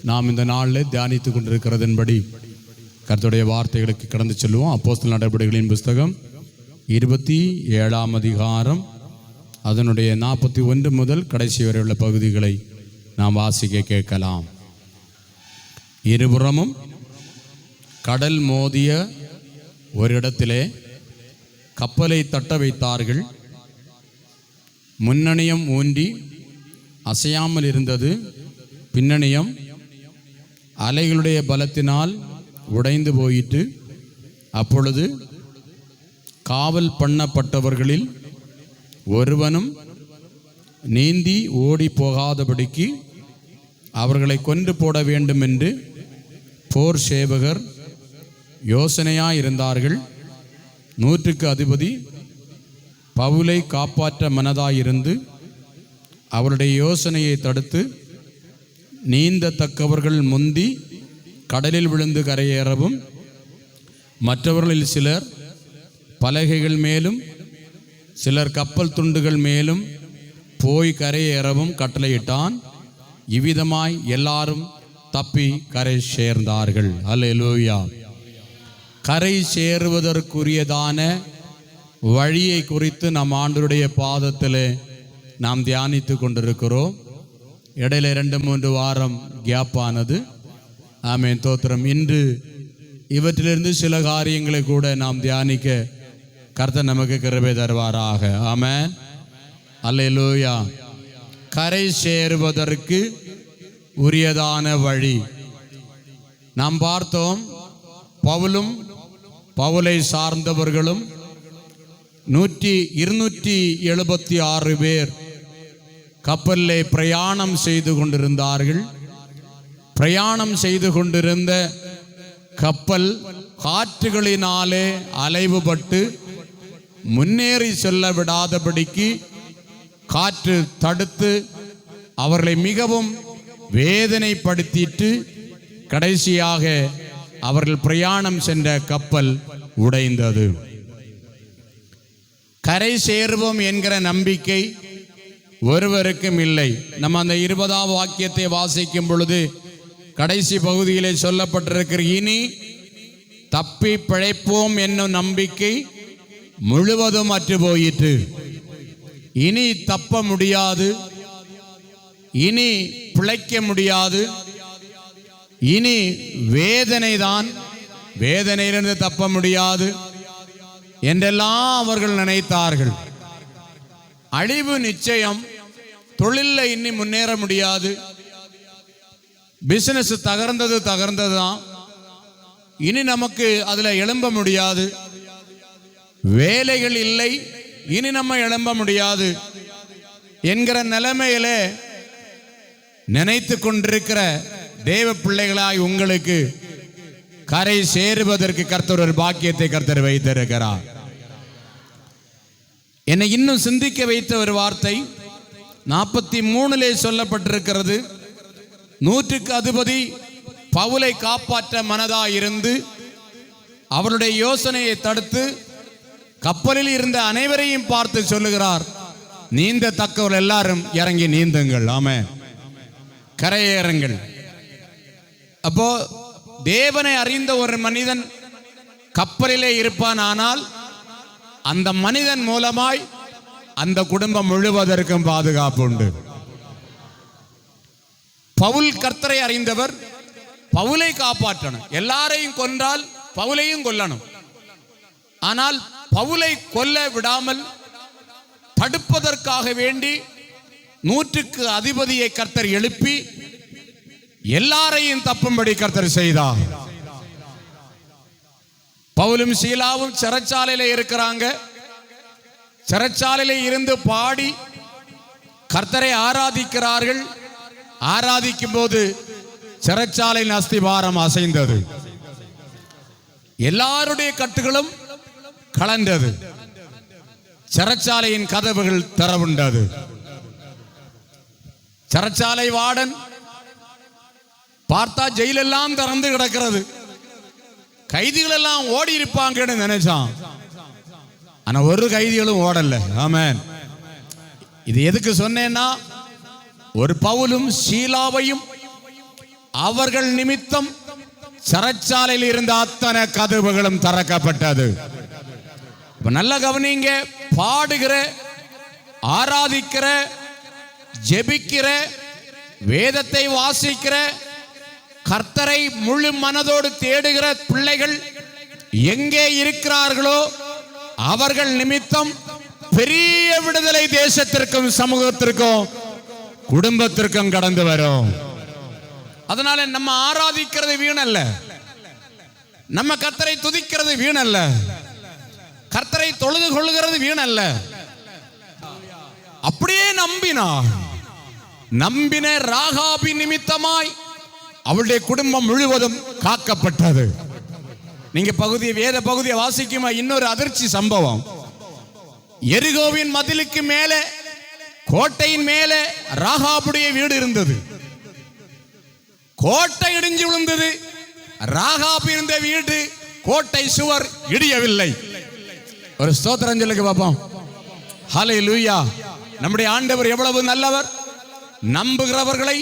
நாம் இந்த நாளில் தியானித்து கொண்டிருக்கிறதன்படி கர்த்தருடைய வார்த்தைகளுக்கு கடந்து செல்வோம். அப்போஸ்தலர் நடபடிகளின் புஸ்தகம் 27ஆம் அதிகாரம் அதனுடைய 41 முதல் கடைசி வரை உள்ள பகுதிகளை நாம் வாசிக்க கேட்கலாம். இருபுறமும் கடல் மோதிய ஒரு இடத்திலே கப்பலை தட்ட வைத்தார்கள். முன்னணியம் ஊன்றி அசையாமல் இருந்தது. பின்னணியம் அலைகளுடைய பலத்தினால் உடைந்து போயிற்று. அப்பொழுது காவல் பண்ணப்பட்டவர்களில் ஒருவனும் நீந்தி ஓடி போகாதபடிக்கு அவர்களை கொன்று போட வேண்டும் என்று போர் சேவகர் யோசனையாயிருந்தார்கள். 100க்கு அதிபதி பவுலை காப்பாற்ற மனதாயிருந்து அவருடைய யோசனையை தடுத்து நீந்தத்தக்கவர்கள் முந்தி கடலில் விழுந்து கரையேறவும் மற்றவர்களில் சிலர் பலகைகள் மேலும் சிலர் கப்பல் துண்டுகள் மேலும் போய் கரையேறவும் கட்டளையிட்டான். இவ்விதமாய் எல்லாரும் தப்பி கரை சேர்ந்தார்கள். அல்லேலூயா. கரை சேருவதற்குரியதான வழியை குறித்து நம் ஆண்டவருடைய பாதத்தில் நாம் தியானித்து கொண்டிருக்கிறோம். இடையில 2-3 வாரம் கேப் ஆனது. ஆமென், தோத்திரம். இன்று இவற்றிலிருந்து சில காரியங்களை கூட நாம் தியானிக்க கர்த்தர் நமக்கு கிருபை தருவாராக. ஆமென், அல்லேலூயா. கரை சேருவதற்கு உரியதான வழி நாம் பார்த்தோம். பவுலும் பவுலை சார்ந்தவர்களும் 276 பேர் கப்பலிலே பிரயாணம் செய்து கொண்டிருந்தார்கள். பிரயாணம் செய்து கொண்டிருந்த கப்பல் காற்றுகளினாலே அலைவுபட்டு முன்னேறி செல்ல விடாதபடிக்கு காற்று தடுத்து அவர்களை மிகவும் வேதனைப்படுத்திட்டு கடைசியாக அவர்கள் பிரயாணம் சென்ற கப்பல் உடைந்தது. கரை சேருவோம் என்கிற நம்பிக்கை ஒருவருக்கும் இல்லை. நம்ம அந்த 20ஆம் வாக்கியத்தை வாசிக்கும் பொழுது கடைசி பகுதியிலே சொல்லப்பட்டிருக்கிற இனி தப்பி பிழைப்போம் என்னும் நம்பிக்கை முழுவதும் அற்று போயிற்று. இனி தப்ப முடியாது, இனி பிழைக்க முடியாது, இனி வேதனை தான், வேதனையிலிருந்து தப்ப முடியாது என்றெல்லாம் அவர்கள் நினைத்தார்கள். அழிவு நிச்சயம். தொழிலில் இன்னி முன்னேற முடியாது. பிசினஸ் தகர்ந்தது தான், இனி நமக்கு அதுல எழும்ப முடியாது. வேலைகள் இல்லை, இனி நம்ம எழும்ப முடியாது என்கிற நிலைமையில நினைத்து கொண்டிருக்கிற தேவ பிள்ளைகளாய் உங்களுக்கு கரை சேருவதற்கு கர்த்தர் ஒரு பாக்கியத்தை கர்த்தர் வைத்திருக்கிறார். என்னை இன்னும் சிந்திக்க வைத்த ஒரு வார்த்தை 43 சொல்லப்பட்டிருக்கிறது. 100க்கு அதிபதி பவுலை காப்பாற்ற மனதாயிருந்து அவருடைய யோசனையை தடுத்து கப்பலில் இருந்த அனைவரையும் பார்த்து சொல்லுகிறார், நீந்த தக்கவர்கள் எல்லாரும் இறங்கி நீந்துங்கள். ஆமென், கரையேறுங்கள். அப்போ தேவனை அறிந்த ஒரு மனிதன் கப்பலிலே இருப்பான். ஆனால் அந்த மனிதன் மூலமாய் அந்த குடும்பம் முழுவதற்கும் பாதுகாப்பு உண்டு. பவுல் கர்த்தரை அறிந்தவர். பவுலை காப்பாற்றணும். எல்லாரையும் கொன்றால் பவுலையும் கொல்லணும். ஆனால் பவுலை கொல்ல விடாமல் தடுப்பதற்காக வேண்டி 100க்கு அதிபதியை கர்த்தர் எழுப்பி எல்லாரையும் தப்பும்படி கர்த்தர் செய்தார். பவுலும் சீலாவும் சிறைச்சாலையில இருக்கிறாங்க. சிறைச்சாலையில இருந்து பாடி கர்த்தரை ஆராதிக்கிறார்கள். ஆராதிக்கும் போது சிறைச்சாலையின் அஸ்திவாரம் அசைந்தது. எல்லாருடைய கட்டுகளும் கலண்டது. சிறைச்சாலையின் கதவுகள் திறவுண்டது. சிறைச்சாலை வார்டன் பார்த்தா ஜெயிலெல்லாம் திறந்து கிடக்கிறது. கைதிகள் எல்லாம் ஓடி இருப்பாங்கன்னு நினைச்சான். ஆனா ஒரு கைதிகளும் ஓடல. ஆமென். இது எதுக்கு சொன்னேன்னா, ஒரு பவுலும் சீலாவையும் அவர்கள் நிமித்தம் சிறைச்சாலையில் இருந்த அத்தனை கதவுகளும் திறக்கப்பட்டது. நல்ல கவனிங்க, பாடுகிற, ஆராதிக்கிற, ஜெபிக்கிற, வேதத்தை வாசிக்கிற, கர்த்தரை முழு மனதோடு தேடுகிற பிள்ளைகள் எங்கே இருக்கிறார்களோ அவர்கள் நிமித்தம் பெரிய விடுதலை தேசத்திற்கும் சமூகத்திற்கும் குடும்பத்திற்கும் கடந்து வரும். அதனால நம்ம ஆராதிக்கிறது வீணல்ல, நம்ம கர்த்தரை துதிக்கிறது வீணல்ல, கர்த்தரை தொழுது கொள்ளுகிறது வீணல்ல. அப்படியே நம்பின ராகாபி நிமித்தமாய் அவளுடைய குடும்பம் முழுவதும் காக்கப்பட்டது. நீங்க வேத பகுதியை வாசிக்குமா? இன்னொரு அதிர்ச்சி சம்பவம். எரிகோவின் மதிலுக்கு மேலே, கோட்டையின் மேலே ராகாபுடைய வீடு இருந்தது. கோட்டை இடிஞ்சு விழுந்தது. ராகாபு இருந்த வீடு, கோட்டை சுவர் இடியவில்லை. ஒரு ஸ்தோத்திரம் சொல்லுங்க பாப்போம். ஹல்லேலூயா. நம்முடைய ஆண்டவர் எவ்வளவு நல்லவர்! நம்புகிறவர்களை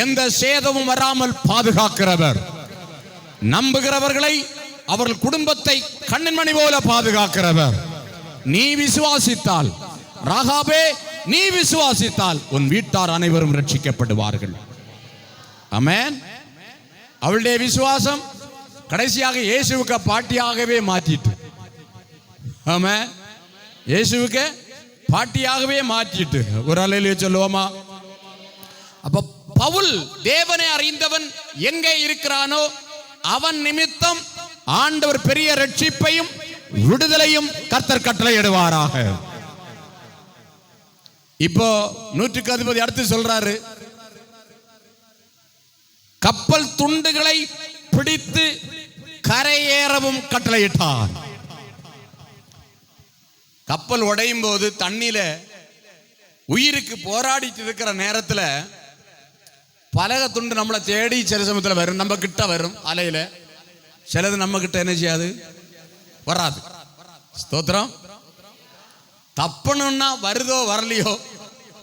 எந்த சேதமும் வராமல் பாதுகாக்கிறவர். நம்புகிறவர்களை, அவர்கள் குடும்பத்தை கண்ணின்மணி போல பாதுகாக்கிறவர். நீ விசுவாசித்தால், ராகாபே நீ விசுவாசித்தால் உன் வீட்டார் அனைவரும் ரட்சிக்கப்படுவார்கள். ஆமென். அவளுடைய விசுவாசம் கடைசியாக இயேசுவுக்கு பாட்டியாகவே மாற்றிட்டு, ஆமென், இயேசுவுக்கு பாட்டியாகவே மாற்றிட்டு. ஒரு அல்லேலூயா சொல்லுவோமா? அப்ப பவுல் தேவனை அறிந்தவன் எங்கே இருக்கிறானோ அவன் நிமித்தம் ஆண்டவர் பெரிய ரட்சிப்பையும் விடுதலையும் கர்த்தர் கட்டளையிடுவாராக. இப்போ 110 அடுத்து சொல்றாரு, கப்பல் துண்டுகளை பிடித்து கரையேறவும் கட்டளையிட்டார். கப்பல் உடையும் போது தண்ணியில உயிருக்கு போராடிட்டு இருக்கிற நேரத்தில் பலக துண்டு நம்மளை தேடி சில சமயத்தில் வரும், நம்ம கிட்ட வரும் அலையில. சிலது நம்ம கிட்ட என்ன செய்யாது, வராது. ஸ்தோத்திரம். தப்பணும்னா வருதோ வரலையோ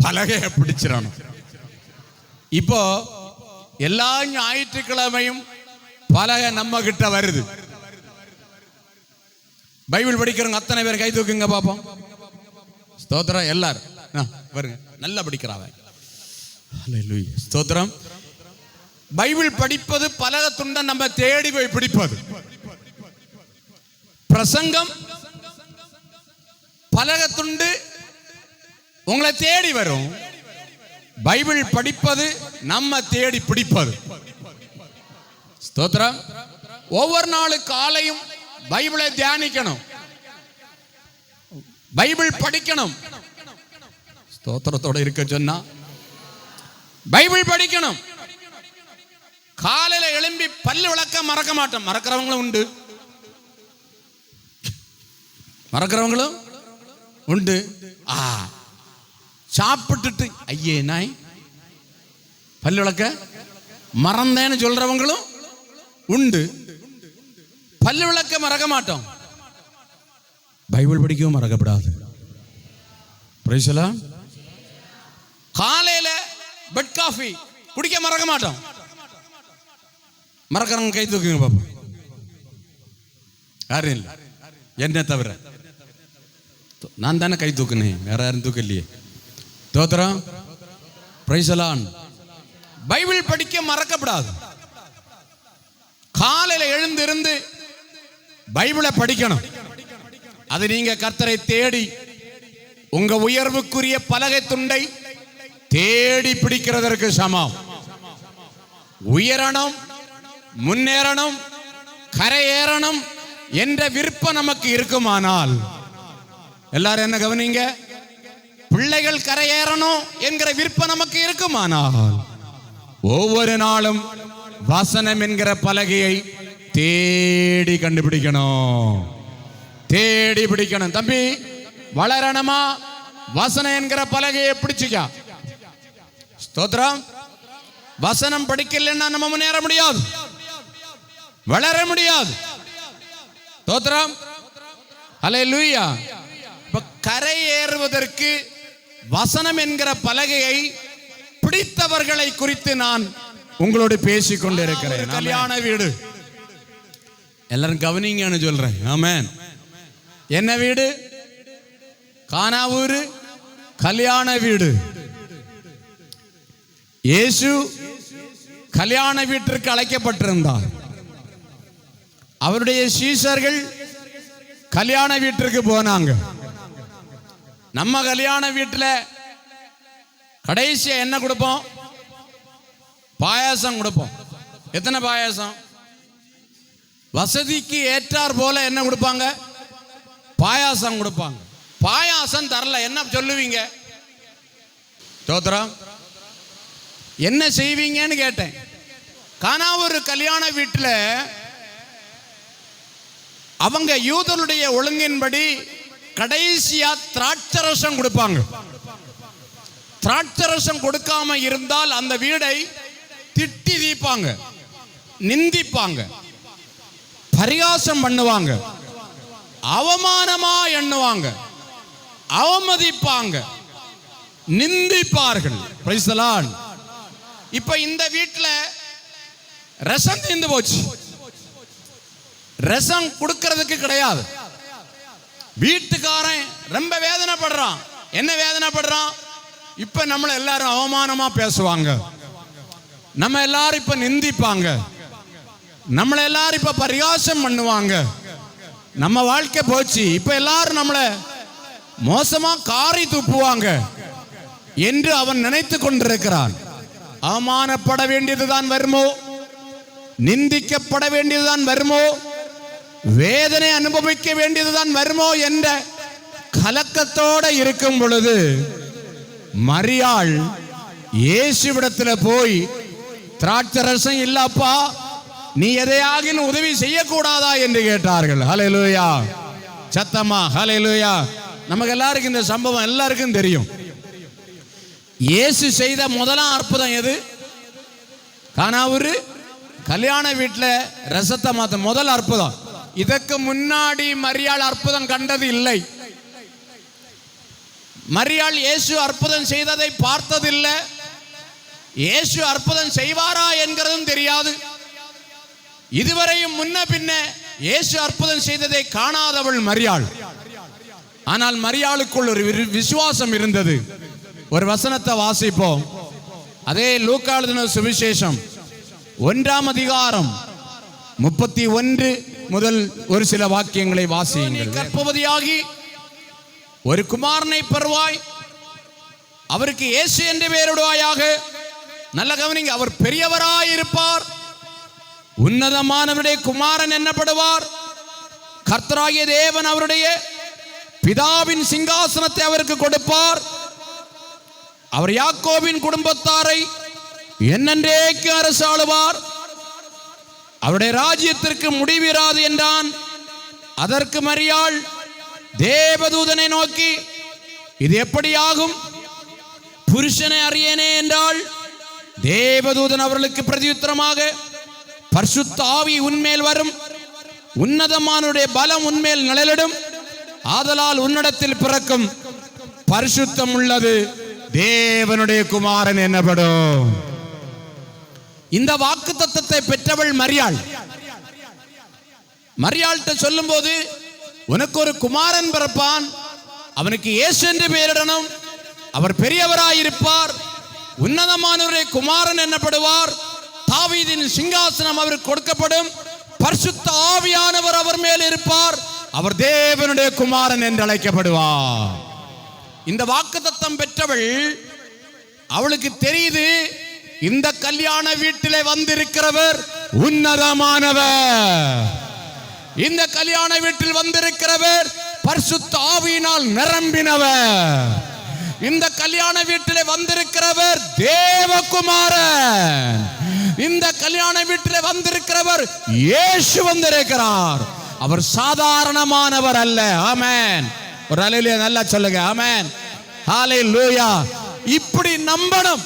பலகையை பிடிச்சிடணும். இப்போ எல்லா ஞாயிற்றுக்கிழமையும் பலகை நம்ம கிட்ட வருது. பைபிள் படிக்கிறவங்க அத்தனை பேர் கை தூக்குங்க பாப்போம். ஸ்தோத்திரம். எல்லாரும் பாருங்க, நல்லா படிக்கிறாங்க. ஸ்தோத்திரம். பைபிள் படிப்பது பலக துண்ட நம்ம தேடி போய் பிடிப்பது. பிரசங்கம் பலக துண்டு உங்களை தேடி வரும். பைபிள் படிப்பது நம்ம தேடி பிடிப்பது. ஸ்தோத்திரம். ஒவ்வொரு நாளு காலையும் பைபிளை தியானிக்கணும், பைபிள் படிக்கணும். ஸ்தோத்திரத்தோட இருக்க சொன்னா பைபிள் படிக்கணும். காலையில எழும்பி பல்லு விளக்க மறக்க மாட்டோம். மறக்கிறவங்களும் உண்டு, மறக்கிறவங்களும் உண்டு. சாப்பிட்டுட்டு ஐயே நாய் பல்லு விளக்க மறந்தேன்னு சொல்றவங்களும் உண்டு. பல்லு விளக்க மறக்க மாட்டோம், பைபிள் படிக்கவும் மறக்கப்படாது. Praise the lord. காலையில பெட் காஃபி குடிக்க மறக்க மாட்டோம். மறக்கிறவங்க கை தூக்குங்க பாப்பா. யாரும் இல்லை, என்ன தவிர. நான் தானே கை தூக்குனேன், வேற யாரும் தூக்கலையே. தோத்திரம். Price the Lord. பைபிள் படிக்க மறக்கப்படாது. காலையில எழுந்திருந்து பைபிளை படிக்கணும். அது நீங்க கர்த்தரை தேடி உங்க உயர்வுக்குரிய பலகை துண்டை தேடி பிடிக்கிறதற்கு சமம். உயரணும், முன்னேறணும், கரையேறணும் என்ற விருப்பம் நமக்கு இருக்குமானால், எல்லாரும் என்ன கவனிங்க, பிள்ளைகள் கரையேறணும் என்கிற விருப்பம் நமக்கு இருக்குமானால் ஒவ்வொரு நாளும் வசனம் என்கிற பலகையை தேடி கண்டுபிடிக்கணும், தேடி பிடிக்கணும். தம்பி வளரணுமா? வசனம் என்கிற பலகையை பிடிச்சிக்க. ஸ்தோத்திரம். வசனம் படிக்கலன்னா நம்ம முன்னேற முடியாது, வளர முடியாது. ஸ்தோத்திரம். ஹல்லேலூயா. இப்ப கரையேறுவதற்கு வசனம் என்கிற பலகையை பிடித்தவர்களை குறித்து நான் உங்களோடு பேசிக்கொண்டு இருக்கிறேன். கல்யாண வீடு எல்லாரும் கவனிங்கன்னு சொல்றேன். ஆமென். என்ன வீடு? கானாவூர் கல்யாண வீடு. இயேசு கல்யாண வீட்டிற்கு அழைக்கப்பட்டிருந்தார். அவருடைய சீஷர்கள் கல்யாண வீட்டிற்கு போனாங்க. நம்ம கல்யாண வீட்டில் கடைசியா என்ன கொடுப்போம்? பாயாசம் கொடுப்போம். எத்தனை பாயாசம்? வசதிக்கு ஏற்றார் போல என்ன கொடுப்பாங்க? பாயாசம் கொடுப்பாங்க. பாயாசம் தரல என்ன சொல்லுவீங்க? தோத்திரம் என்ன செய்வீங்கன்னு கேட்டேன். கானாவூர் கல்யாண வீட்டில் அவங்க யூதருடைய ஒழுங்கின்படி கடைசியா திராட்சரசம் கொடுப்பாங்க. திராட்சரசம் கொடுக்காம இருந்தால் அந்த வீடை திட்டி தீப்பாங்க, நிந்திப்பாங்க, பரிகாசம் பண்ணுவாங்க, அவமானமா எண்ணுவாங்க, அவமதிப்பாங்க, நிந்திப்பார்கள். Price the Lord. இப்ப இந்த வீட்டில் ரசம் தீர்ந்து போச்சு. ரசம் கொடுக்கிறதுக்கு கிடையாது. வீட்டுக்காரன் ரொம்ப வேதனைப்படுறான். என்ன வேதனைப்படுறான்? இப்ப நம்மள எல்லாரும் அவமானமா பேசுவாங்க, நம்ம எல்லாரும் இப்ப நிந்திப்பாங்க, நம்மள எல்லாரும் இப்ப பரிகாசம் பண்ணுவாங்க, நம்ம வாழ்க்கை போச்சு, இப்ப எல்லாரும் நம்மள மோசமா காரி துப்புவாங்க என்று அவன் நினைத்து கொண்டிருக்கிறான். அவமானப்பட வேண்டியதுதான் வருமோ, நிந்திக்கப்பட வேண்டியதுதான் வருமோ, வேதனை அனுபவிக்க வேண்டியதுதான் வருமோ என்ற கலக்கத்தோட இருக்கும் பொழுது மரியாள் இயேசுவிடத்தில் போய் திராட்சரசம் இல்லப்பா, நீ எதையாகிலும் உதவி செய்யக்கூடாதா என்று கேட்டார்கள். ஹல்லேலூயா. சத்தமா ஹல்லேலூயா. நமக்கு எல்லாருக்கும் இந்த சம்பவம் எல்லாருக்கும் தெரியும். இயேசு செய்த முதலாம் அற்புதம் எது? கானாவூர் கல்யாண வீட்டில் ரசத்தை மாத்த முதல் அற்புதம். இதற்கு முன்னாடி மரியாள் அற்புதம் கண்டது இல்லை. மரியாள் இயேசு அற்புதம் செய்ததை பார்த்ததில்லை. இயேசு அற்புதம் செய்வாரா என்கிறதும் தெரியாது. இதுவரையும் முன்ன பின்ன இயேசு அற்புதம் செய்ததை காணாதவள் மரியாள். ஆனால் மரியாளுக்குள் ஒரு விசுவாசம் இருந்தது. ஒரு வசனத்தை வாசிப்போம். அதே லூக்கா எழுதின சுவிசேஷம் 1ஆம் அதிகாரம் 31 முதல் ஒரு சில வாக்கியங்களை வாசியுங்கள். கர்ப்பவதியாகி ஒரு குமாரனை பெறுவாய், அவருக்கு இயேசு என்று பெயரிடுவாயாக. நல்ல கவனிங்க, அவர் பெரியவராயிருப்பார், உன்னதமானவருடைய குமாரன் என்னப்படுவார். கர்த்தராகிய தேவன் அவருடைய பிதாவின் சிங்காசனத்தை அவருக்கு கொடுப்பார். அவர் யாக்கோபின் குடும்பத்தாரை என்னென்றைக்கு அரசாளுவார். அவருடைய ராஜ்யத்திற்கு முடிவிராது என்றான். அதற்கு மரியாள் தேவதூதனை நோக்கி, இது எப்படியாகும்? புருஷனை அறியேனே என்றாள். தேவதூதன் அவர்களுக்கு பிரதியுத்தரமாக, பரிசுத்த ஆவி உன்மேல் வரும், உன்னதமானுடைய பலம் உன்மேல் நிழலிடும், ஆதலால் உன்னிடத்தில் பிறக்கும் பரிசுத்தம் உள்ளது தேவனுடைய குமாரன் என்னப்படும். இந்த வாக்குத்தத்தத்தை பெற்றவள் மரியாள். மரியாள்கிட்ட சொல்லும் போது, உனக்கு ஒரு குமாரன் பிறப்பான், அவனுக்கு இயேசு என்று பெயரிடணும், அவர் பெரியவராயிருப்பார், உன்னதமானவருடைய குமாரன் என்னப்படுவார், தாவீதின் சிங்காசனம் அவருக்கு கொடுக்கப்படும், பரிசுத்த ஆவியானவர் அவர் மேல் இருப்பார், அவர் தேவனுடைய குமாரன் என்று அழைக்கப்படுவார். இந்த வாக்குத்தத்தம் பெற்றவள், அவளுக்கு தெரியுது இந்த கல்யாண வீட்டிலே வந்திருக்கிறவர் உன்னதமானவர், இந்த கல்யாண வீட்டில் வந்திருக்கிறவர் பரிசுத்த ஆவியினால் நிரம்பினவர், இந்த கல்யாண வீட்டிலே வந்திருக்கிறவர் தேவகுமாரன், இந்த கல்யாண வீட்டிலே வந்திருக்கிறவர் இயேசு வந்திருக்கிறார். அவர் சாதாரணமானவர் அல்ல. ஆமென். ஒரு அல்லேலூயா நல்லா சொல்லுங்க. ஆமென். ஹல்லேலூயா. இப்படி நம்பணும்.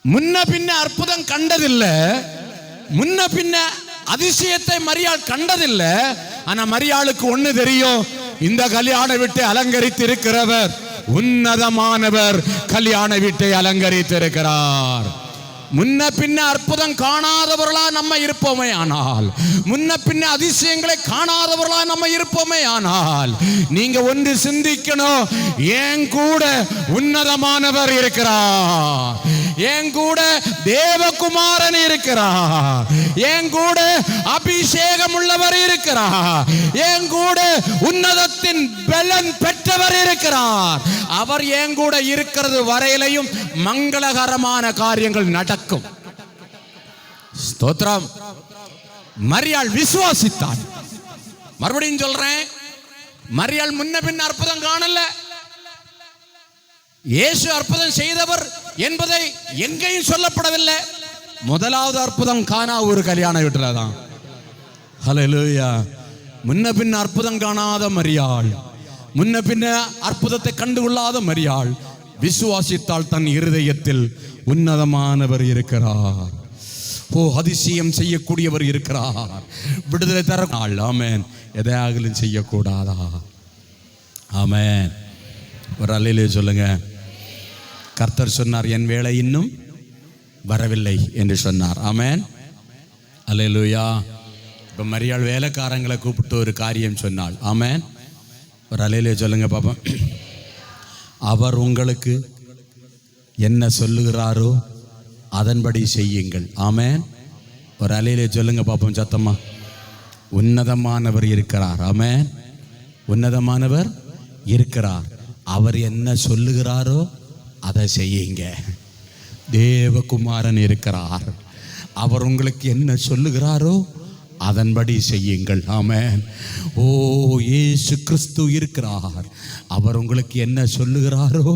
முன்ன பின்ன அற்புதம் கண்டதில்லை, முன்ன பின்ன அதிசயத்தை மரியாள் கண்டதில்லை. ஆனா மரியாளுக்கு ஒண்ணு தெரியும், இந்த கல்யாண வீட்டை அலங்கரித்து இருக்கிறவர் உன்னதமானவர் கல்யாண வீட்டை அலங்கரித்து இருக்கிறார். முன்ன பின்ன அற்புதம் காணாதவர்களா நம்ம இருப்போமே ஆனால், முன்ன பின்ன அதிசயங்களை காணாதவர்களா நம்ம இருப்போமே ஆனால், நீங்க ஒன்று சிந்திக்கணும், என் கூட உன்னதமானவர் இருக்கிறார், என் கூட தேவகுமாரன் இருக்கிறார், என் கூட அபிஷேகம் உள்ளவர் இருக்கிறார், என் கூட உன்னதத்தின் பலன் பெற்றவர் இருக்கிறார். அவர் என் கூட இருக்கிறது வரையிலையும் மங்களகரமான காரியங்கள் நடக்கும். ஸ்தோத்திரம். மரியாள் விசுவாசித்தாள். மறுபடியும் சொல்றேன், மரியாள் முன்ன பின்ன அற்புதம் காணல. இயேசு அற்புதம் செய்தவர் என்பதை எங்கேயும் சொல்லப்படவில்லை. முதலாவது அற்புதம் கானா ஒரு கல்யாண வீட்டுல தான். ஹல்லேலூயா. முன்ன பின்ன அற்புதம் காணாத மரியாள், முன்ன பின்ன அற்புதத்தை கண்டுகொள்ளாத மரியாள் விசுவாசித்தால் தன் இருதயத்தில் உன்னதமானவர் இருக்கிறார், ஓ அதிசயம் செய்யக்கூடியவர் இருக்கிறார், விடுதலை தர. ஆமென். எதையாகலும் செய்யக்கூடாதா? ஆமென். ஒரு அல்லேலூயா சொல்லுங்க. கர்த்தர் சொன்னார், என் வேளை இன்னும் வரவில்லை என்று சொன்னார். ஆமென். அல்லேலூயா. இப்போ மரியாள் வேலைக்காரங்களை கூப்பிட்டு ஒரு காரியம் சொன்னாள். ஆமென். ஒரு அல்லேலூயா சொல்லுங்க பாப்போம். அவர் உங்களுக்கு என்ன சொல்லுகிறாரோ அதன்படி செய்யுங்கள். ஆமென். ஒரு அல்லேலூயா சொல்லுங்க பாப்போம் சத்தமா. உன்னதமானவர் இருக்கிறார். ஆமென். உன்னதமானவர் இருக்கிறார். அவர் என்ன சொல்லுகிறாரோ அதை செய்யுங்க. தேவகுமாரன் இருக்கிறார். அவர் உங்களுக்கு என்ன சொல்லுகிறாரோ அதன்படி செய்யுங்கள். ஆமென். ஓ இயேசு கிறிஸ்து இருக்கிறார். அவர் உங்களுக்கு என்ன சொல்லுகிறாரோ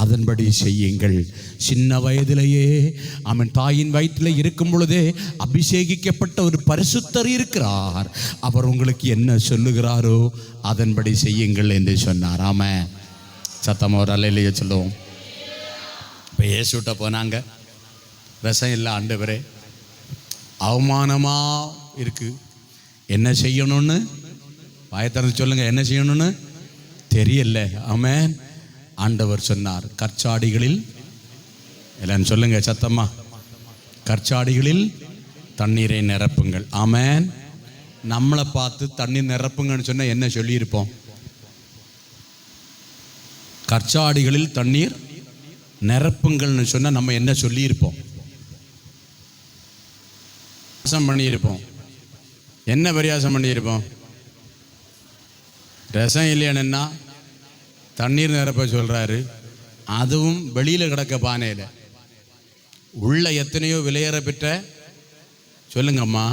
அதன்படி செய்யுங்கள். சின்ன வயதிலேயே அவன் தாயின் வயிற்றிலே இருக்கும் பொழுதே அபிஷேகிக்கப்பட்ட ஒரு பரிசுத்தர் இருக்கிறார். அவர் உங்களுக்கு என்ன சொல்லுகிறாரோ அதன்படி செய்யுங்கள் என்று சொன்னார். ஆமென். சத்தமாக ஒரு அல்லேலூயா சொல்லுவோம். இப்போ இயேசுட்ட போனாங்க. விஷம் இல்லை ஆண்டவரே, அவமானமாக இருக்கு, என்ன செய்யணும்னு வாயை திறந்து சொல்லுங்க, என்ன செய்யணும்னு தெரியல. ஆமென். ஆண்டவர் சொன்னார், கற்சாடிகளில் இல்லைன்னு சொல்லுங்க சத்தம்மா, கற்சாடிகளில் தண்ணீரை நிரப்புங்கள். ஆமென். நம்மளை பார்த்து தண்ணீர் நிரப்புங்கன்னு சொன்னால் என்ன சொல்லியிருப்போம்? கற்சாடிகளில் தண்ணீர் நிரப்புங்கள்னு சொன்னால் நம்ம என்ன சொல்லியிருப்போம்? பண்ணியிருப்போம். என்ன பரியாசம் பண்ணியிருப்போம்? ரசம் இல்லையானுன்னா தண்ணீர் நிரப்ப சொல்கிறாரு. அதுவும் வெளியில் கிடக்க பானையில். உள்ள எத்தனையோ விலையேற பெற்ற சொல்லுங்கம்மா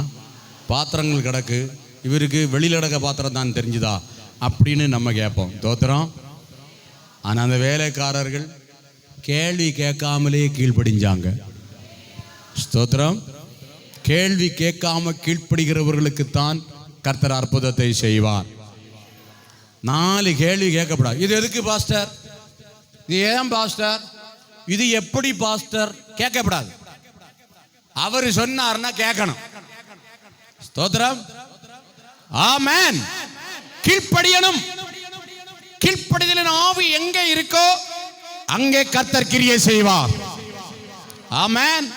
பாத்திரங்கள் கிடக்கு, இவருக்கு வெளியில் கிடக்க பாத்திரம் தான் தெரிஞ்சுதா அப்படின்னு நம்ம கேட்போம். தோத்திரம். ஆனால் அந்த வேலைக்காரர்கள் கேள்வி கேட்காமலே கீழ்ப்படிஞ்சாங்க. ஸ்தோத்திரம். கேள்வி கேட்காம கீழ்ப்படுகிறவர்களுக்குத்தான் கர்த்தர் அற்புதத்தை செய்வார். 4 கேள்வி கேட்கப்படாது. இது எதுக்கு பாஸ்டர், இது ஏன் பாஸ்டர், இது எப்படி பாஸ்டர் கேட்கப்படாது. அவர் சொன்னார்னா கேட்கணும். ஸ்தோத்திரம். ஆமென். கீழ்ப்படியணும். கீழ்ப்படிதலின் ஆவி எங்கே இருக்கோ அங்கே கர்த்தர் கிரியை செய்வார். ஆமென்.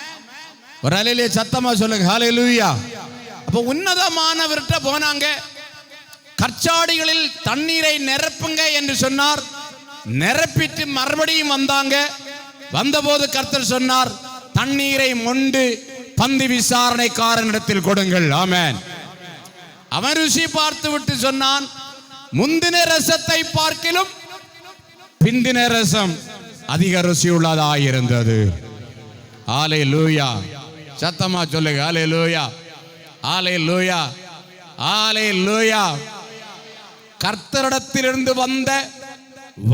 ஒரு அல்லேலூயா சத்தமா சொல்லுங்க. ஹல்லேலூயா. அப்போ உன்னதமானவர்கிட்ட போனாங்க. கற்சாடிகளில் தண்ணீரை நிரப்புங்க என்று சொன்னார். நிரப்பிட்டு மறுபடியும் வந்தாங்க. வந்தபோது கர்த்தர் சொன்னார், தண்ணீரை மொண்டு பந்தி விசாரணைக்காரனிடத்தில் கொடுங்கள். ஆமென். அவன் ருசி பார்த்து விட்டு சொன்னான், முந்தின ரசத்தை பார்க்கிலும் பிந்தின ரசம் அதிக ருசி உள்ளதாயிருந்தது. ஹல்லேலூயா. சத்தமா சொல்லுங்க. ஹல்லேலூயா. ஹல்லேலூயா. ஹல்லேலூயா. கர்த்தரிடத்திலிருந்து வந்த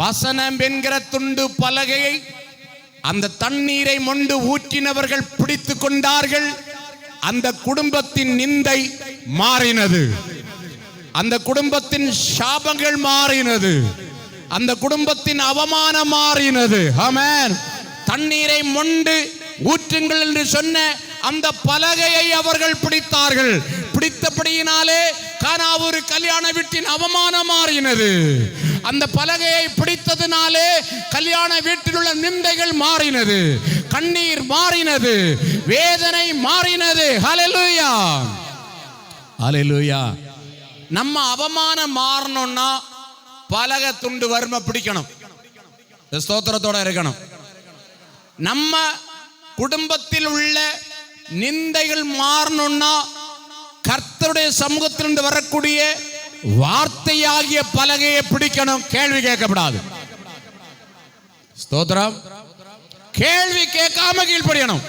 வசனம் என்கிற துண்டு பலகையை அந்த தண்ணீரை மொண்டு ஊற்றினவர்கள் பிடித்து கொண்டார்கள். அந்த குடும்பத்தின் நிந்தை மாறினது, அந்த குடும்பத்தின் சாபங்கள் மாறினது, அந்த குடும்பத்தின் அவமானம் மாறினது. ஆமென். தண்ணீரை மொண்டு ஊற்றுங்கள் என்று சொன்ன அந்த பலகையை அவர்கள் பிடித்தார்கள். பிடித்தபடியினாலே கானாவூர் கல்யாண வீட்டின் அவமானம் மாறினது. அந்த பலகையை பிடித்ததினாலே கல்யாண வீட்டில் உள்ள நிந்தைகள் மாறினது. கண்ணீர் மாறினது, வேதனை மாறினது. ஹல்லேலூயா, ஹல்லேலூயா. நம்ம அவமானம் மாறணும்னா பலக துண்டு வறுமை பிடிக்கணும், ஸ்தோத்திரத்தோட இருக்கணும். நம்ம குடும்பத்தில் உள்ள நிந்தைகள் மாறணும்னா கர்த்தருடைய சமூகத்திலிருந்து வரக்கூடிய வார்த்தையாகிய பலகையை பிடிக்கணும். கேள்வி கேட்கப்படாது. ஸ்தோத்திரம். கேள்வி கேட்காம கீழ்ப்படியணும்.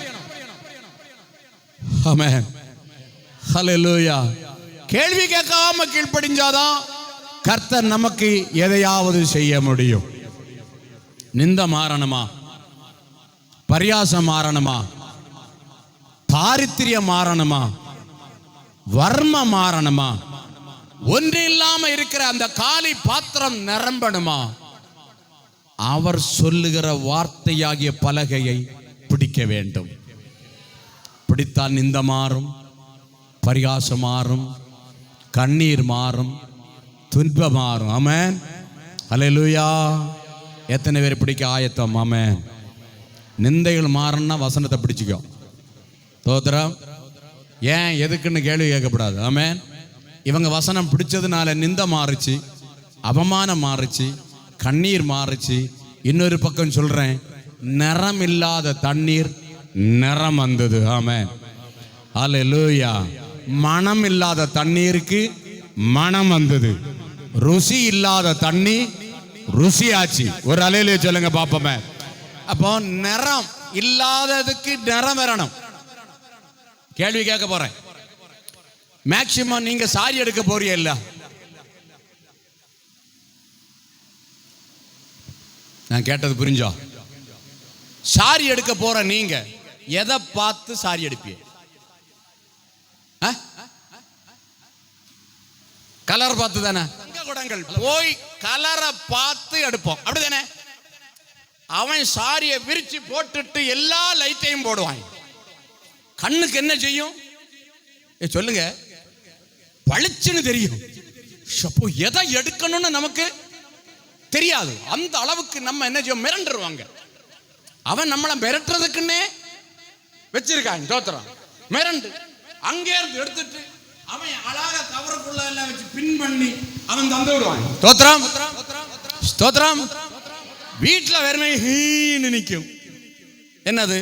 ஆமென், ஹல்லேலூயா. கேள்வி கேட்காம கீழ்ப்படிஞ்சாதான் கர்த்தர் நமக்கு எதையாவது செய்ய முடியும். நிந்த மாறணுமா, பரியாசம் மாறணுமா, தாரித்திரியம் மாறணுமா, வர்ம மாறணுமா, ஒன்று இல்லாம இருக்கிற அந்த காலி பாத்திரம் நிரம்பணுமா, அவர் சொல்லுகிற வார்த்தையாகிய பலகையை பிடிக்க வேண்டும். பிடித்தால் நிந்த மாறும், பரிகாசம் மாறும், கண்ணீர் மாறும், துன்பம் மாறும். ஆமென், ஹல்லேலூயா. எத்தனை பேர் பிடிக்க ஆயத்தம்? ஆமென். நிந்தைகள் மாறணும்னா வசனத்தை பிடிச்சிக்கோ. ஸ்தோத்திரம். ஏன் எதுக்குன்னு கேள்வி கேட்கப்படாது. ஆமென். இவங்க வசனம் பிடிச்சதுனால நிந்த மாறுச்சு, அவமானம் மாறுச்சு, கண்ணீர் மாறுச்சு. இன்னொரு பக்கம் சொல்றேன், நிறம் இல்லாத தண்ணீர் நிறம் வந்தது. ஆமென், ஹல்லேலூயா. மனம் இல்லாத தண்ணீருக்கு மனம் வந்தது. ருசி இல்லாத தண்ணி ருசியாச்சு. ஒரு அலையிலே சொல்லுங்க பாப்போமே. அப்போ நிறம் இல்லாததுக்கு நிறம் வரணும். கேள்வி கேட்க போறேன். மேக்சிமம் நீங்க சாரி எடுக்க போறீல்ல, நான் கேட்டது புரிஞ்சா? சாரி எடுக்க போற நீங்க எதை பார்த்து சாரி எடுப்பீங்க? கலர் பார்த்து தானே. குடங்கள் போய் கலரை பார்த்து எடுப்போம், அப்படிதானே? அவன் சாரியை விரிச்சு போட்டுட்டு எல்லா லைட்டையும் போடுவான். கண்ணுக்கு என்ன செய்யும் சொல்லுங்க? பளிச்சுன்னு தெரியும். எதை எடுக்கணும்னு நமக்கு தெரியாது. அந்த அளவுக்கு நம்ம என்ன செய்யும், மிரண்டுருவாங்க. அவன் நம்மளை மிரட்டுறதுக்குன்னே வச்சிருக்கான். ஸ்தோத்திரம். மிரண்டு அங்கே இருந்து எடுத்துட்டு அவன் அழகா கவருக்குள்ள எல்லாம் வச்சு பின் பண்ணி அவன் தந்து விடுவான். ஸ்தோத்திரம், ஸ்தோத்திரம். வீட்டுல வெறுமை ஹீன்னு நிற்கும். என்னது?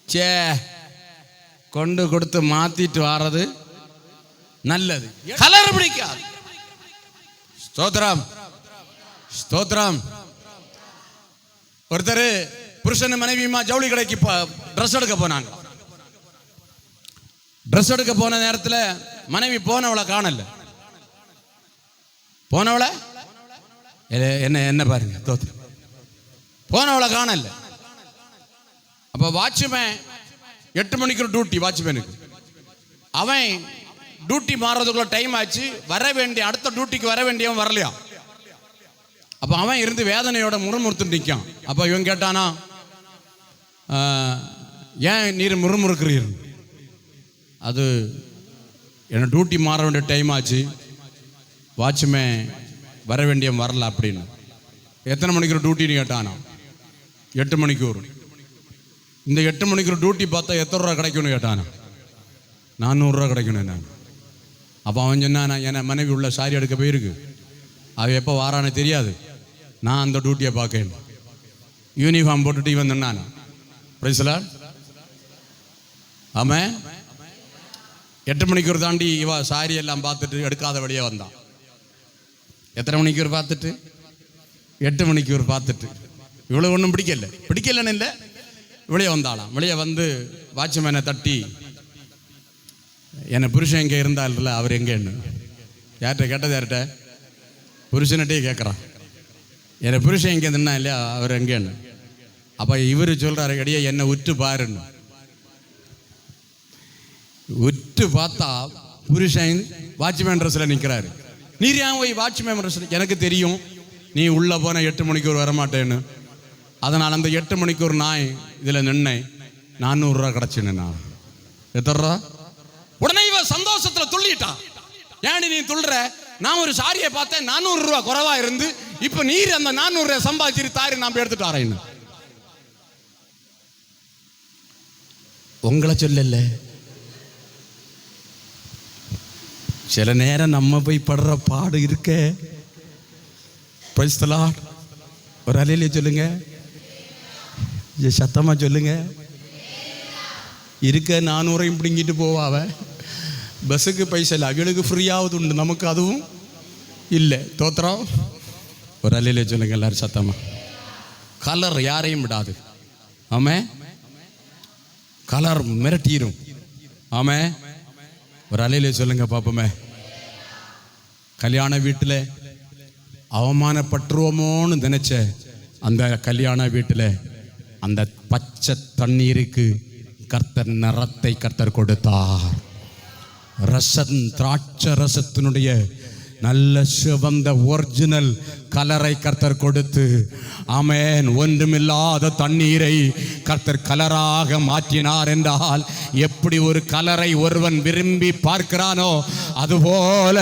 சே, கொண்டு கொடுத்து மாத்திட்டு வாரது நல்லது. கலர் பிடிக்காது. ஸ்தோத்திரம், ஸ்தோத்திரம். ஒருத்தர் புருஷன் மனைவியுமா ஜவுளி கடைக்கு ட்ரெஸ் எடுக்க போனாங்க. ட்ரெஸ் எடுக்க போன நேரத்தில் மனைவி போனவளை காணல. போனவளை என்ன என்ன பாருங்க, தோத்து போனவளை காணல. அப்ப வாட்ச்மேன் 8 மணிக்கு டியூட்டி, வாட்ச்மேனுக்கு. அவன் டியூட்டி மாறதுக்குள்ள டைம் ஆச்சு. வர வேண்டிய அடுத்த டியூட்டிக்கு வர வேண்டியவன் வரலையா. அப்ப அவன் இருந்து வேதனையோட முறுமுறுத்து நிற்கான். அப்ப இவன் கேட்டானா, ஏன் நீர் முறுமுறுக்கிறீர்? அது என்ன டியூட்டி மாற வேண்டிய டைம் ஆச்சு, வாட்ச்மேன் வர வேண்டியவன் வரல அப்படின்னு. எத்தனை மணிக்கு டியூட்டின்னு கேட்டானா? 8 மணிக்கூர். இந்த 8 மணிக்கு டியூட்டி பார்த்தா எத்தனை ரூபா கிடைக்கும்னு கேட்டானா? 400 ரூபா கிடைக்கணும் நான். அப்போ அவன் சொன்னா, என் மனைவி உள்ள சாரி எடுக்க போயிருக்கு, அவன் எப்போ வாரானே தெரியாது, நான் அந்த டியூட்டியை பார்க்கேன். யூனிஃபார்ம் போட்டுட்டு இவன் சொன்னான். பிரைஸ்லா. ஆமாம். 8 மணிக்கு தாண்டி இவ சாரி எல்லாம் பார்த்துட்டு எடுக்காத வழியே வந்தான். எத்தனை மணிக்கு பார்த்துட்டு? 8 மணிக்கு பார்த்துட்டு. இவ்வளோ ஒன்றும் பிடிக்கலன்னு இல்லை, வெளியே வந்தாலாம். வெளியே வந்து வாட்ச்மேனை தட்டி, என்னை புருஷன் எங்கே இருந்தால்ல, அவர் எங்கேன்னு யார்கிட்ட கேட்டது? யார்கிட்ட? புருஷன்கிட்டே கேட்குறான். என்னை புருஷன் எங்கே இருந்தா இல்லையா, அவர் எங்கேன்னு. அப்போ இவர் சொல்கிறாரு, கடியே என்னை உற்று பாருன்னு. உற்று பார்த்தா புருஷன் வாட்ச்மேன் ட்ரெஸ்ஸில் நிற்கிறாரு. நீர் ஏன் போய் வாட்ச்மேன் ட்ரெஸ்ஸில்? எனக்கு தெரியும் நீ உள்ளே போன 8 மணிக்கு வரமாட்டேன்னு. அதனால் அந்த 8 மணிக்கு நான் இதில் நின்னேன். 400 ரூபா கிடச்சின்னு. நான் எத்தனை ரூபா? உடனே இவ சந்தோஷத்தில் துள்ளிட்டான். ஏன் நீ துள்ளுற? நான் ஒரு சாரியை பார்த்தேன், 400 ரூபா குறைவா இருந்து, இப்போ நீர் அந்த 400 ரூபா சம்பாதிச்சிரு தாரு, நான் எடுத்துட்டு வரேன். உங்களை சொல்லல. சில நேரம் நம்ம போய் படுற பாடு இருக்க. Price the Lord. ஒரு அல்லேலூயா சொல்லுங்க, சத்தமா சொல்லுங்க. இருக்க 400 பிடிங்கிட்டு போவாவ. பஸ்ஸுக்கு பைசா இல்லை, அவளுக்கு ஃப்ரீயாவது உண்டு, நமக்கு அதுவும் இல்லை. தோத்திரம். ஒரு அல்லேலூயா சொல்லுங்க எல்லாரும் சத்தமா. கலர் யாரையும் விடாது. ஆமே. கலர் மிரட்டிரும். ஆமே. ஒரு அல்லேலூயா சொல்லுங்க பாப்போமே. கல்யாண வீட்டில் அவமானப்பட்டுருவோமோன்னு நினைச்ச அந்த கல்யாண வீட்டில் அந்த பச்சை தண்ணீருக்கு கர்த்தர் நிறத்தை கர்த்தர் கொடுத்தார். ரசம், திராட்சை ரசத்தினுடைய நல்ல சிவந்த ஒரிஜினல் கலரை கர்த்தர் கொடுத்து, ஆமென், ஒன்றுமில்லாத தண்ணீரை கர்த்தர் கலராக மாற்றினார் என்றால், எப்படி ஒரு கலரை ஒருவன் விரும்பி பார்க்கிறானோ அதுபோல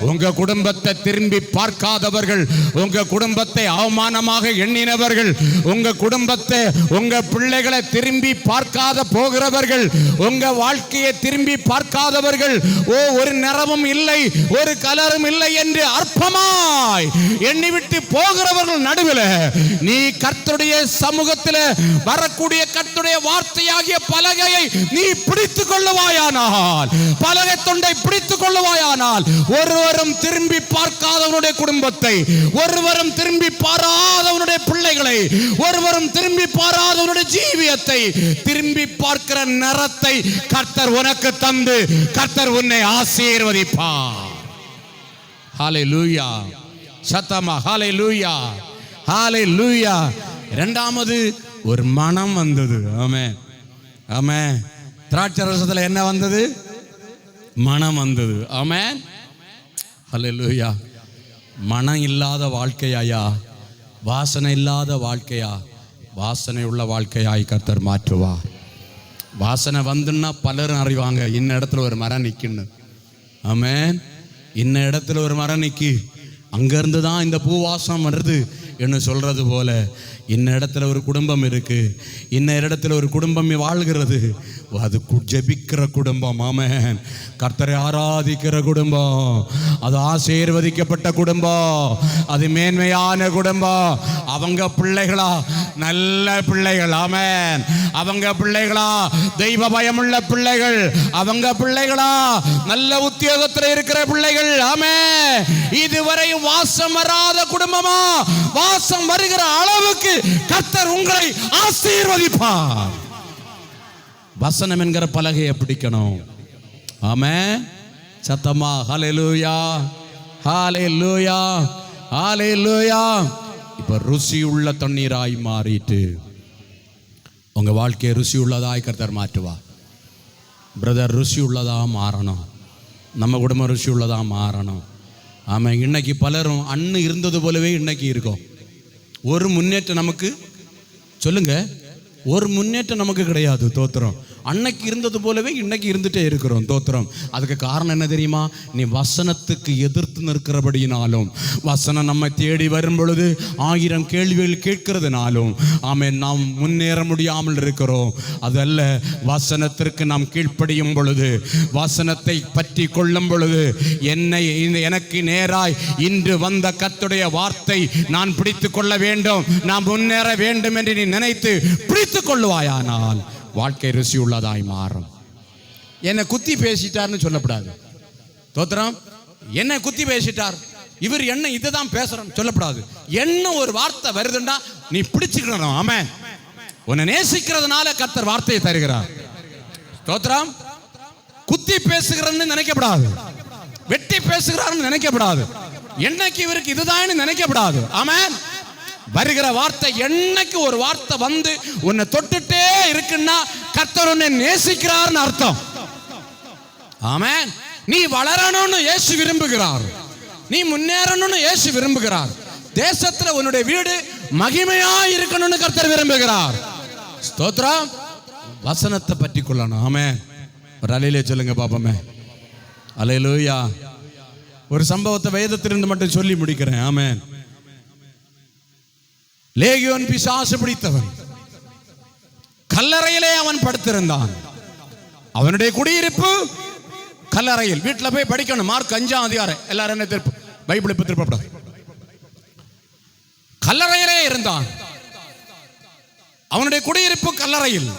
உங்க குடும்பத்தை திரும்பி பார்க்காதவர்கள், உங்க குடும்பத்தை அவமானமாக எண்ணினவர்கள், உங்க குடும்பத்தை, உங்க பிள்ளைகளை திரும்பி பார்க்காத போகிறவர்கள், உங்க வாழ்க்கையை திரும்பி பார்க்காதவர்கள், ஒரு நிறமும் இல்லை, ஒரு கலரும் இல்லை என்று அற்பமாய் எண்ணிவிட்டு போகிறவர்கள் நடுவில் நீ கர்த்தருடைய சமூகத்தில் வரக்கூடிய கர்த்தருடைய வார்த்தையாகிய பலகையை நீ பிடித்துக் கொள்ளுவாயானால், பலகை தொண்டை பிடித்துக் கொள்ளுவாயானால், ஒருவரும் திரும்பி பார்க்காதவனுடைய குடும்பத்தை, ஒருவரும் திரும்பி பாராதவனுடைய பிள்ளைகளை, ஒருவரும் திரும்பி பாராதவனுடைய ஜீவியத்தை திரும்பி பார்க்கிற நிறத்தை கர்த்தர் உனக்கு தந்து கர்த்தர் உன்னை ஆசீர்வதிப்பார். ஹல்லேலூயா. சத்தமா ஹல்லேலூயா, ஹல்லேலூயா. இரண்டாவது ஒரு மனம் வந்தது. ஆமென், ஆமென். திராட்சை ரசத்துல என்ன வந்தது? மனம் வந்தது. ஆமென், ஹல்லேலூயா. மனம் இல்லாத வாழ்க்கையா, வாசனை இல்லாத வாழ்க்கையா, வாசனை உள்ள வாழ்க்கையாய் கர்த்தர் மாற்றுவார். வாசனை வந்துன்னா பலரும் அறிவாங்க, இன்ன இடத்துல ஒரு மரம் நிற்குன்னு. ஆமென். இன்ன இடத்துல ஒரு மரம் நிற்கி, அங்கேருந்து தான் இந்த பூவாசம் வருது என்று சொல்றது போல, இன்ன இடத்துல ஒரு குடும்பம் இருக்கு, இன்ன இடத்துல ஒரு குடும்பம் வாழ்கிறது, அது ஜெபிக்கிற குடும்பம். ஆமென். கர்த்தரை ஆராதிக்கிற குடும்பம், அது ஆசீர்வதிக்கப்பட்ட குடும்பம், அது மேன்மையான குடும்பம். அவங்க பிள்ளைகளா நல்ல பிள்ளைகள். ஆமென். அவங்க பிள்ளைகளா தெய்வ பயமுள்ள பிள்ளைகள். அவங்க பிள்ளைகளா நல்ல உத்தியோகத்தில் இருக்கிற பிள்ளைகள். ஆமென். இதுவரை வாசம் வராத குடும்பமா, வாசம் வருகிற அளவுக்கு கர்த்தர் உங்களை ஆசீர்வதிப்பார். வசனம் என்கிற பலகையை பிடிக்கணும். ஆமென். சத்தமா ஹல்லேலூயா, ஹல்லேலூயா, ஹல்லேலூயா. இப்ப ருசி உள்ள தண்ணீராய் மாறிட்டு உங்க வாழ்க்கையை ருசி உள்ளதாய் கர்த்தர் மாற்றுவா. பிரதர், ருசி உள்ளதா மாறணும். நம்ம குடும்பம் ருசி உள்ளதா மாறணும். ஆமாம். இன்னைக்கு பலரும் அன்னு இருந்தது போலவே இன்னைக்கு இருக்கோம். ஒரு முன்னேற்றம் நமக்கு, சொல்லுங்க, ஒரு முன்னேற்றம் நமக்கு கிடையாது. தோத்திரம். அன்னைக்கு இருந்தது போலவே இன்னைக்கு இருந்துட்டே இருக்கிறோம். தோத்திரம். அதுக்கு காரணம் என்ன தெரியுமா? நீ வசனத்துக்கு எதிர்த்து நிற்கிறபடியினாலும், வசனம் நம்மை தேடி வரும் பொழுது 1000 கேள்விகள் கேட்கிறதுனாலும் ஆமென், நாம் முன்னேற முடியாமல் இருக்கிறோம். அதல்ல, வசனத்திற்கு நாம் கீழ்ப்படியும் பொழுது, வசனத்தை பற்றி கொள்ளும் பொழுது, எனக்கு நேராய் இன்று வந்த கர்த்தருடைய வார்த்தை நான் பிடித்துக் கொள்ள வேண்டும், நான் முன்னேற வேண்டும் என்று நீ நினைத்து பிடித்துக் கொள்ளுவாயானால் வாழ்க்கை ருசி உள்ளதாய் மாறும். என்னை குத்தி பேசிட்டார்னு சொல்லப்படாது. தோத்திரம். என்னை குத்தி பேசிட்டார், இவர் என்ன இதுதான் பேசுறோம் சொல்லப்படாது. என்ன ஒரு வார்த்தை வருதுண்டா நீ பிடிச்சுக்கணும். ஆமென். உன்னை நேசிக்கிறதுனால கர்த்தர் வார்த்தையை தருகிறார். தோத்திரம். குத்தி பேசுகிறன்னு நினைக்கப்படாது, வெட்டி பேசுகிறார்னு நினைக்கப்படாது, என்னைக்கு இவருக்கு இதுதான் நினைக்கப்படாது. ஆமென். வருகிற வார்த்தை, என்னைக்கு ஒரு வார்த்தை வந்து உன்னை தொட்டுட்டே இருக்குன்னா கர்த்தர் உன்னை நேசிக்கிறார்னு அர்த்தம். ஆமென். நீ வளரணும்னு இயேசு விரும்புகிறார், நீ முன்னேறணும்னு இயேசு விரும்புகிறார். தேசத்துல உன்னுடைய வீடு மகிமையா இருக்கணும்னு கர்த்தர் விரும்புகிறார். ஸ்தோத்திரம். வசனத்தை பற்றி கொள்ளணும். ஆமென். ஒரு அல்லேலூயா சொல்லுங்க பாப்போமே. அல்லேலூயா. ஒரு சம்பவத்தை வேதத்திலிருந்து மட்டும் சொல்லி முடிக்கிறேன். ஆமென். லேகியோன் பிசாசு பிடித்தவன், கல்லறையிலே அவன் படுத்திருந்தான். அவனுடைய குடியிருப்பு கல்லறையில். வீட்டில் போய் படிக்கணும். மார்க் 5ஆம் அதிகாரம். எல்லாரும் என்ன திருப்பு பைபிள் இப்ப திருப்பப்படாது. கல்லறையிலே இருந்தான். அவனுடைய குடியிருப்பு கல்லறையில்.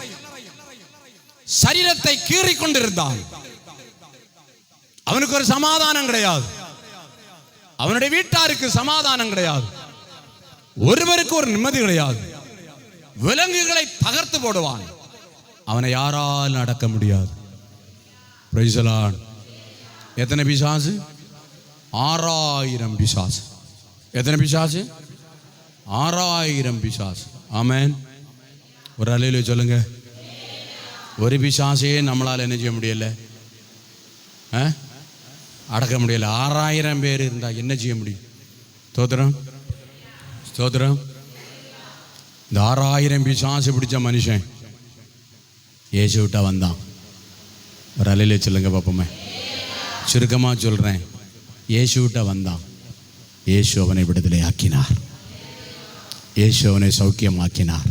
சரீரத்தை கீறி கொண்டிருந்தான். அவனுக்கு ஒரு சமாதானம் கிடையாது. அவனுடைய வீட்டாருக்கு சமாதானம் கிடையாது. ஒருவருக்கு ஒரு நிம்மதி கிடையாது. விலங்குகளை தகர்த்து போடுவான். அவனை யாரால் அடக்க முடியாது. Price the Lord. எத்தனை பிசாசு? 6000 பிசாசு. எத்தனை பிசாசு? 6000 பிசாசு. ஆமென். ஒரு அல்லேலூயா சொல்லுங்க. ஒரு பிசாசையே நம்மளால் என்ன செய்ய முடியல, அடக்க முடியல. 6000 பேர் இருந்தா என்ன செய்ய முடியும்? ஸ்தோத்திரம், ஸ்தோத்திரம். இந்த 6000 பிசாசு பிடிச்ச மனுஷன் இயேசு விட்டா வந்தான். ஒரு அல்லேலூயா சொல்லுங்க பாப்போமே. சுருக்கமாக சொல்றேன், இயேசு விட்டா வந்தான். இயேசு அவனை விடுதலை ஆக்கினார். இயேசு அவனை சௌக்கியமாக்கினார்.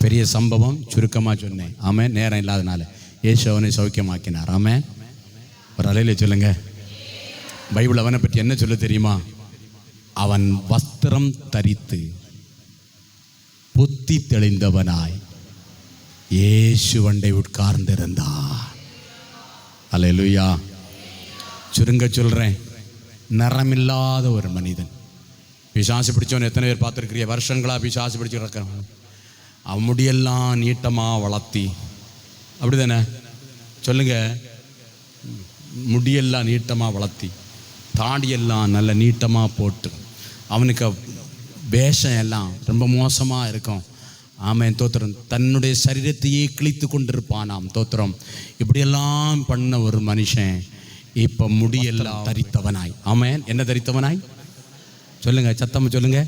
பெரிய சம்பவம், சுருக்கமாக சொன்னேன். ஆமென். நேரம் இல்லாதனால இயேசு அவனை சௌக்கியமாக்கினார். ஆமென். ஒரு அல்லேலூயா சொல்லுங்க. பைபிள் அவனை பற்றி என்ன சொல்ல தெரியுமா? அவன் வஸ்திரம் தரித்து புத்தி தெளிந்தவனாய் இயேசு வண்டை உட்கார்ந்திருந்தான். அல்லேலூயா. சுருங்க சொல்றேன், நிறமில்லாத ஒரு மனிதன். பிசாசு பிடிச்சவன் எத்தனை பேர் பார்த்துருக்கிறிய? வருஷங்களா பிசாசு பிடிச்சு கிடக்கிறான். அவன் முடியெல்லாம் நீட்டமாக வளர்த்தி, அப்படிதானே சொல்லுங்க, முடியெல்லாம் நீட்டமாக வளர்த்தி, தாடியெல்லாம் நல்ல நீட்டமாக போட்டு, அவனுக்கு வேஷம் எல்லாம் ரொம்ப மோசமாக இருக்கும். ஆமென். தோத்திரம். தன்னுடைய சரீரத்தையே கிழித்து கொண்டிருப்பானாம். தோத்திரம். இப்படியெல்லாம் பண்ண ஒரு மனுஷன் இப்போ முடியெல்லாம் தரித்தவனாய். ஆமென். என்ன தரித்தவனாய் சொல்லுங்க, சத்தம் சொல்லுங்க.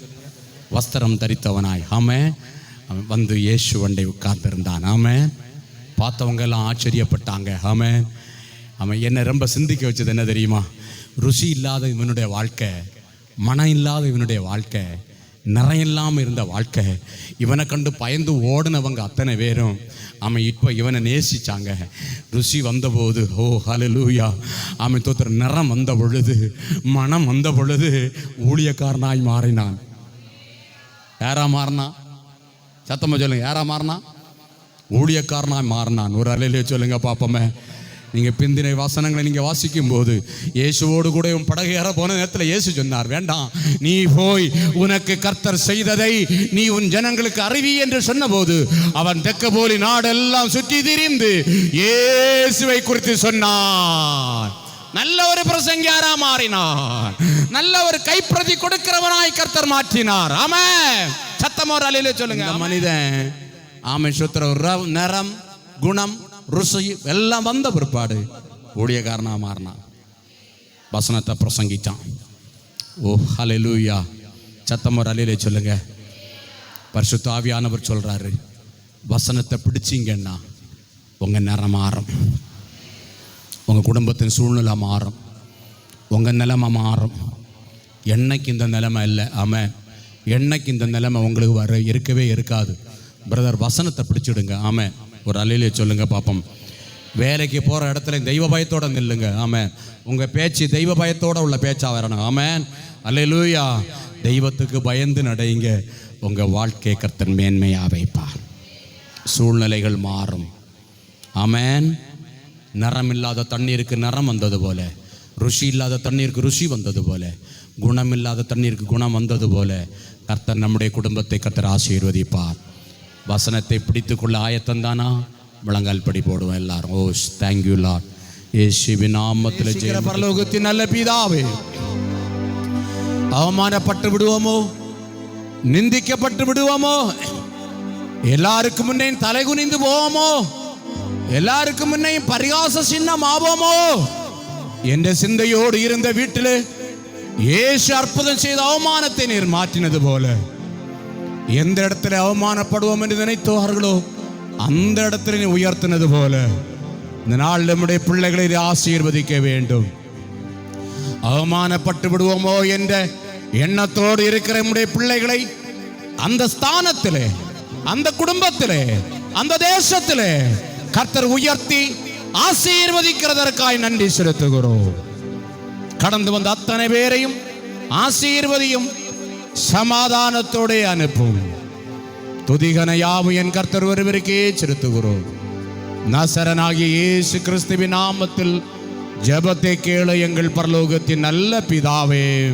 வஸ்திரம் தரித்தவனாய். ஆமென். அவன் வந்து இயேசு வண்டை உட்கார்ந்திருந்தான். ஆமென். பார்த்தவங்க எல்லாம் ஆச்சரியப்பட்டாங்க. ஆமென். அவன் என்ன ரொம்ப சிந்திக்க வச்சது என்ன தெரியுமா? ருசி இல்லாத இவனுடைய வாழ்க்கை, மனம் இல்லாத இவனுடைய வாழ்க்கை, நிறம் இல்லாமல் இருந்த வாழ்க்கை, இவனை கண்டு பயந்து ஓடினவங்க அத்தனை பேரும் அவன் இப்போ இவனை நேசிச்சாங்க. ருசி வந்தபோது, ஓ ஹல்லேலூயா, அவன் தோத்திர, நிறம் வந்த பொழுது, மனம் வந்த பொழுது ஊழியக்காரனாய் மாறினான். யாரா மாறினா? சத்தமா சொல்லுங்க. யாரா மாறினா? ஊழியக்காரனாய் மாறினான். ஒரு அல்லேலூயா சொல்லுங்க பாப்போமே. நீங்கள் பிந்தின வசனங்களை நீங்கள் வாசிக்கும் போது, இயேசுவோடு கூட உன் படகு ஏற போன நேரத்தில் இயேசு சொன்னார், வேண்டாம், நீ போய் உனக்கு கர்த்தர் செய்ததை நீ உன் ஜனங்களுக்கு அறிவி என்று சொன்னபோது அவன் தெக்கப்போலி நாடெல்லாம் சுற்றி திரிந்து இயேசுவை குறித்து சொன்னான். நல்ல ஒரு பிரசங்கியாரா மாறினார். நல்ல ஒரு கைப்பிரதி கொடுக்கிறவனாய் கர்த்தர் மாற்றினார். ஆமென். சத்தமா ஒரு அல்லேலூயா சொல்லுங்க. மனிதன் ஆமென் சுத்திர நிறம், குணம், ருசி எல்லாம் வந்த பிற்பாடு ஊழியக்காரனா மாறினான். வசனத்தை பிரசங்கிச்சான். ஓ ஹல்லேலூயா. சத்தம் ஒரு அல்லேலூயா சொல்லுங்க. பரிசுத்த ஆவியானவர் சொல்றாரு, வசனத்தை பிடிச்சிங்கன்னா உங்க நிறம் மாறும், உங்க குடும்பத்தின் சூழ்நிலை மாறும், உங்க நிலைமை மாறும். என்னைக்கு இந்த நிலைமை இல்லை. ஆமென். என்னைக்கு இந்த நிலைமை உங்களுக்கு இருக்கவே இருக்காது. பிரதர், வசனத்தை பிடிச்சிடுங்க. ஆமென். ஒரு அல்லேலூயா சொல்லுங்க பாப்போம். வேலைக்கு போகிற இடத்துல தெய்வ பயத்தோட நில்லுங்க. ஆமென். உங்கள் பேச்சு தெய்வ பயத்தோட உள்ள பேச்சா வரணும். ஆமென். அல்லேலூயா. தெய்வத்துக்கு பயந்து நடைங்க. உங்கள் வாழ்க்கை கர்த்தர் மேன்மையாக வைப்பார். சூழ்நிலைகள் மாறும். ஆமென். நிறம் இல்லாத தண்ணீருக்கு நிறம் வந்தது போல, ருசி இல்லாத தண்ணீருக்கு ருசி வந்தது போல, குணம் இல்லாத தண்ணீருக்கு குணம் வந்தது போல கர்த்தர் நம்முடைய குடும்பத்தை கர்த்தர் ஆசீர்வதிப்பார். வசனத்தை பிடித்துக்கொள்ள ஆயத்தந்தானா? முழங்கால் படி போடுவோம் எல்லாரும். ஓ தேங்க்யூ லார்ட். இயேசுவின் நாமத்தில் ஜெய. பரலோகத்தின் நல்ல பிதாவே, அவமானப்பட்டு விடுவோமோ, நிந்திக்கப்பட்டு விடுவோமோ, எல்லாருக்கும் முன்னே தலை குனிந்து போவோமோ, எல்லாருக்கும் முன்னே பரிகாச சின்னம் ஆவோமோ என்ற சிந்தையோடு இருந்த வீட்டிலே இயேசு அற்புதம் செய்த அவமானத்தை நீர் மாற்றினது போல, எந்த இடத்துல அவமானப்படுவோம் என்று நினைத்தார்களோ அந்த இடத்துல நீ உயர்த்தினது போல இந்த நாள் நம்முடைய பிள்ளைகளை ஆசீர்வதிக்க வேண்டும். அவமானப்பட்டு விடுவோமோ என்ற எண்ணத்தோடு இருக்கிற நம்முடைய பிள்ளைகளை அந்த ஸ்தானத்திலே, அந்த குடும்பத்திலே, அந்த தேசத்திலே கர்த்தர் உயர்த்தி ஆசீர்வதிக்கிறதற்காய் நன்றி செலுத்துகிறோம். கடந்து வந்த அத்தனை பேரையும் ஆசீர்வதியும், சமாதானத்தோടെ அனுப்பும். துதிகன யாவும் என் கர்த்தர் ஒருவருக்கே செலுத்துகிறோம். நசரனாகிய இயேசு கிறிஸ்துவின் நாமத்தில் ஜெபத்தை கேளு எங்கள் பரலோகத்தின் நல்ல பிதாவே.